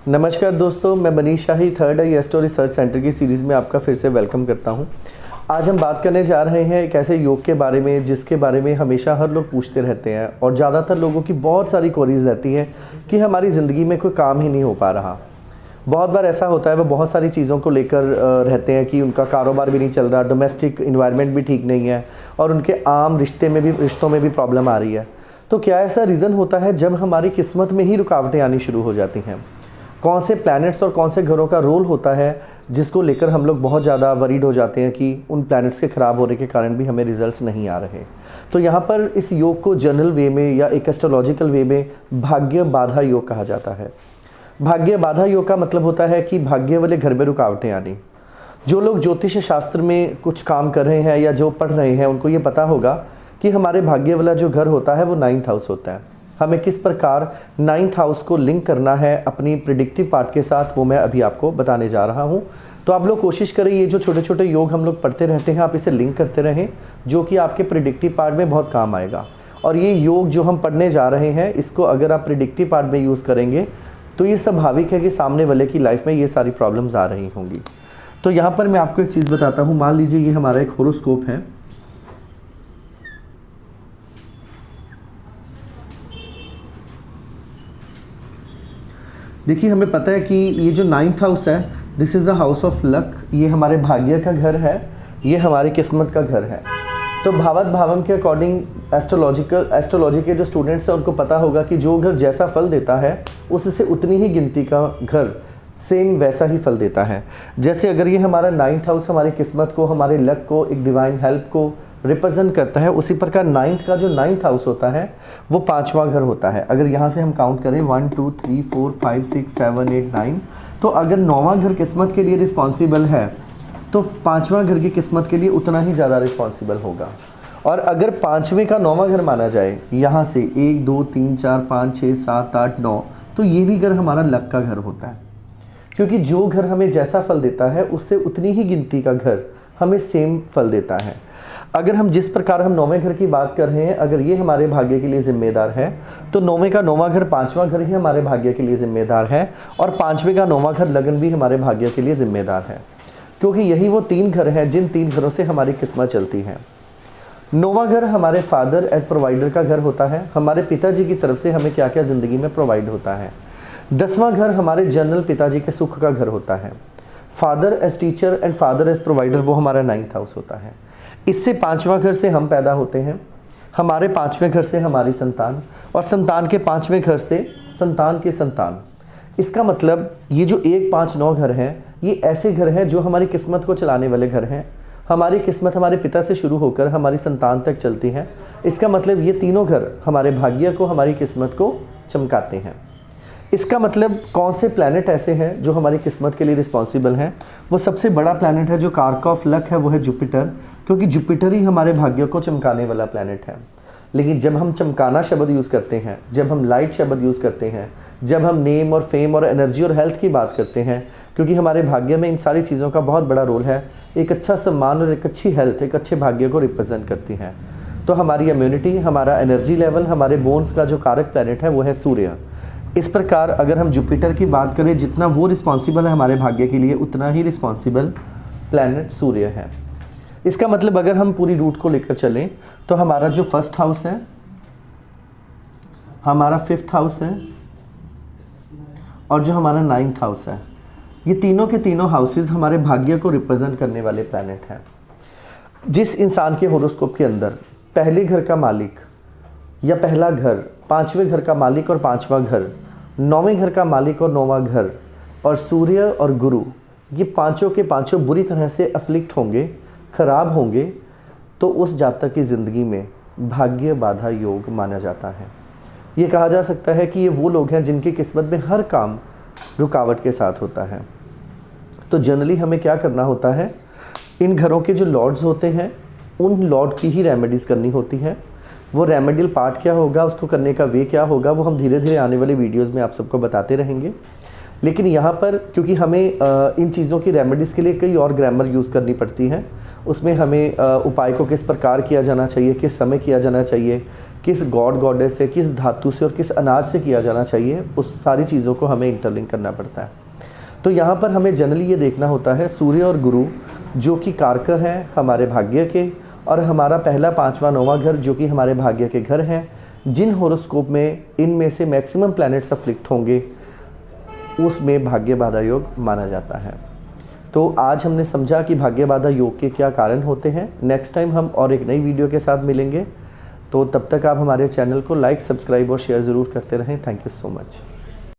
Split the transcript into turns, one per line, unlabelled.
नमस्कार दोस्तों, मैं मनीष शाही थर्ड आई एस्ट्रो रिसर्च सेंटर की सीरीज़ में आपका फिर से वेलकम करता हूं। आज हम बात करने जा रहे हैं एक ऐसे योग के बारे में जिसके बारे में हमेशा हर लोग पूछते रहते हैं और ज़्यादातर लोगों की बहुत सारी क्वेरीज रहती है कि हमारी ज़िंदगी में कोई काम ही नहीं हो पा रहा। बहुत बार ऐसा होता है, वो बहुत सारी चीज़ों को लेकर रहते हैं कि उनका कारोबार भी नहीं चल रहा, डोमेस्टिक इन्वायरमेंट भी ठीक नहीं है और उनके आम रिश्तों में भी प्रॉब्लम आ रही है। तो क्या ऐसा रीज़न होता है जब हमारी किस्मत में ही रुकावटें आनी शुरू हो जाती हैं? कौन से प्लैनेट्स और कौन से घरों का रोल होता है जिसको लेकर हम लोग बहुत ज़्यादा वरीड हो जाते हैं कि उन प्लैनेट्स के ख़राब होने के कारण भी हमें रिजल्ट्स नहीं आ रहे? तो यहाँ पर इस योग को जनरल वे में या एक एस्ट्रोलॉजिकल वे में भाग्य बाधा योग कहा जाता है। भाग्य बाधा योग का मतलब होता है कि भाग्य वाले घर में रुकावटें आनी। जो लोग ज्योतिष शास्त्र में कुछ काम कर रहे हैं या जो पढ़ रहे हैं उनको ये पता होगा कि हमारे भाग्य वाला जो घर होता है वो 9th हाउस होता है। हमें किस प्रकार 9th हाउस को लिंक करना है अपनी प्रिडिक्टिव पार्ट के साथ, वो मैं अभी आपको बताने जा रहा हूँ। तो आप लोग कोशिश करें, ये जो छोटे छोटे योग हम लोग पढ़ते रहते हैं आप इसे लिंक करते रहें, जो कि आपके प्रिडिक्टिव पार्ट में बहुत काम आएगा। और ये योग जो हम पढ़ने जा रहे हैं इसको अगर आप प्रिडिक्टिव पार्ट में यूज़ करेंगे तो ये स्वाभाविक है कि सामने वाले की लाइफ में ये सारी प्रॉब्लम्स आ रही होंगी। तो यहाँ पर मैं आपको एक चीज़ बताता हूँ। मान लीजिए ये हमारा एक होरोस्कोप है। देखिए, हमें पता है कि ये जो 9th हाउस है, this is a house of luck. ये हमारे भाग्य का घर है, ये हमारी किस्मत का घर है। तो भावत भावम के अकॉर्डिंग एस्ट्रोलॉजी के जो स्टूडेंट्स हैं उनको पता होगा कि जो घर जैसा फल देता है उससे उतनी ही गिनती का घर सेम वैसा ही फल देता है। जैसे अगर ये हमारा 9th हाउस हमारी किस्मत को, हमारे लक को, एक डिवाइन हेल्प को रिप्रेजेंट करता है, उसी प्रकार 9th का जो 9th हाउस होता है वो 5वां घर होता है। अगर यहाँ से हम काउंट करें 1 2 3 4 5 6 7 8 9, तो अगर 9वां घर किस्मत के लिए रिस्पॉन्सिबल है तो 5वां घर की किस्मत के लिए उतना ही ज़्यादा रिस्पॉन्सिबल होगा। और अगर 5वें का 9वां घर माना जाए, यहाँ से 1 2 3 4 5 6 7 8 9, तो ये भी घर हमारा लक का घर होता है, क्योंकि जो घर हमें जैसा फल देता है उससे उतनी ही गिनती का घर हमें सेम फल देता है। अगर हम जिस प्रकार हम 9वें घर की बात कर रहे हैं, अगर ये हमारे भाग्य के लिए जिम्मेदार है तो 9वें का 9वां घर 5वां घर ही हमारे भाग्य के लिए जिम्मेदार है और 5वें का 9वां घर लगन भी हमारे भाग्य के लिए जिम्मेदार है, क्योंकि यही वो 3 घर हैं जिन 3 घरों से हमारी किस्मत चलती है। 9वां घर हमारे फादर एज प्रोवाइडर का घर होता है, हमारे पिताजी की तरफ से हमें क्या क्या ज़िंदगी में प्रोवाइड होता है। 10वां घर हमारे जनरल पिताजी के सुख का घर होता है। Father as teacher and father as provider वो हमारा 9th हाउस होता है। इससे 5वां घर से हम पैदा होते हैं, हमारे 5वें घर से हमारी संतान, और संतान के 5वें घर से संतान के संतान। इसका मतलब ये जो 1 5 9 घर हैं, ये ऐसे घर हैं जो हमारी किस्मत को चलाने वाले घर हैं। हमारी किस्मत हमारे पिता से शुरू होकर हमारी संतान तक चलती है। इसका मतलब ये तीनों घर हमारे भाग्य को, हमारी किस्मत को चमकाते हैं। इसका मतलब कौन से प्लैनेट ऐसे हैं जो हमारी किस्मत के लिए रिस्पॉन्सिबल हैं? वो सबसे बड़ा प्लैनेट है जो कारक ऑफ लक है, वो है जुपिटर, क्योंकि जुपिटर ही हमारे भाग्य को चमकाने वाला प्लैनेट है। लेकिन जब हम चमकाना शब्द यूज़ करते हैं, जब हम लाइट शब्द यूज़ करते हैं, जब हम नेम और फेम और एनर्जी और हेल्थ की बात करते हैं, क्योंकि हमारे भाग्य में इन सारी चीज़ों का बहुत बड़ा रोल है, एक अच्छा सम्मान और एक अच्छी हेल्थ एक अच्छे भाग्य को रिप्रेजेंट करती हैं। तो हमारी इम्यूनिटी, हमारा एनर्जी लेवल, हमारे बोन्स का जो कारक प्लैनेट है वो है सूर्य। इस प्रकार अगर हम जुपिटर की बात करें, जितना वो रिस्पॉन्सिबल है हमारे भाग्य के लिए, उतना ही रिस्पॉन्सिबल प्लैनेट सूर्य है। इसका मतलब अगर हम पूरी रूट को लेकर चलें तो हमारा जो 1st हाउस है, हमारा 5th हाउस है और जो हमारा 9th हाउस है, ये तीनों के तीनों हाउसेस हमारे भाग्य को रिप्रेजेंट करने वाले प्लैनेट हैं। जिस इंसान के होरोस्कोप के अंदर पहले घर का मालिक या पहला घर, 5वें घर का मालिक और 5वां घर, 9वें घर का मालिक और 9वां घर, और सूर्य और गुरु, ये पांचों के पांचों बुरी तरह से अफ्लिक्ट होंगे, खराब होंगे, तो उस जातक की ज़िंदगी में भाग्य बाधा योग माना जाता है। ये कहा जा सकता है कि ये वो लोग हैं जिनकी किस्मत में हर काम रुकावट के साथ होता है। तो जनरली हमें क्या करना होता है, इन घरों के जो लॉर्ड्स होते हैं उन लॉर्ड की ही रेमेडीज़ करनी होती है। वो रेमेडियल पार्ट क्या होगा, उसको करने का वे क्या होगा, वो हम धीरे धीरे आने वाले वीडियोस में आप सबको बताते रहेंगे। लेकिन यहाँ पर क्योंकि हमें इन चीज़ों की रेमेडीज़ के लिए कई और ग्रामर यूज़ करनी पड़ती है, उसमें हमें उपाय को किस प्रकार किया जाना चाहिए, किस समय किया जाना चाहिए, किस गॉड गॉडेस से, किस धातु से और किस अनाज से किया जाना चाहिए, उस सारी चीज़ों को हमें इंटरलिंक करना पड़ता है। तो यहाँ पर हमें जनरली ये देखना होता है सूर्य और गुरु जो कि कारकर हैं हमारे भाग्य के, और हमारा पहला, पाँचवा, नौवां घर जो कि हमारे भाग्य के घर हैं। जिन होरोस्कोप में इनमें से मैक्सिमम प्लैनेट्स अफ्लिक्ट होंगे उसमें भाग्य बाधा योग माना जाता है। तो आज हमने समझा कि भाग्य बाधा योग के क्या कारण होते हैं। नेक्स्ट टाइम हम और एक नई वीडियो के साथ मिलेंगे। तो तब तक आप हमारे चैनल को लाइक, सब्सक्राइब और शेयर ज़रूर करते रहें। Thank you so much.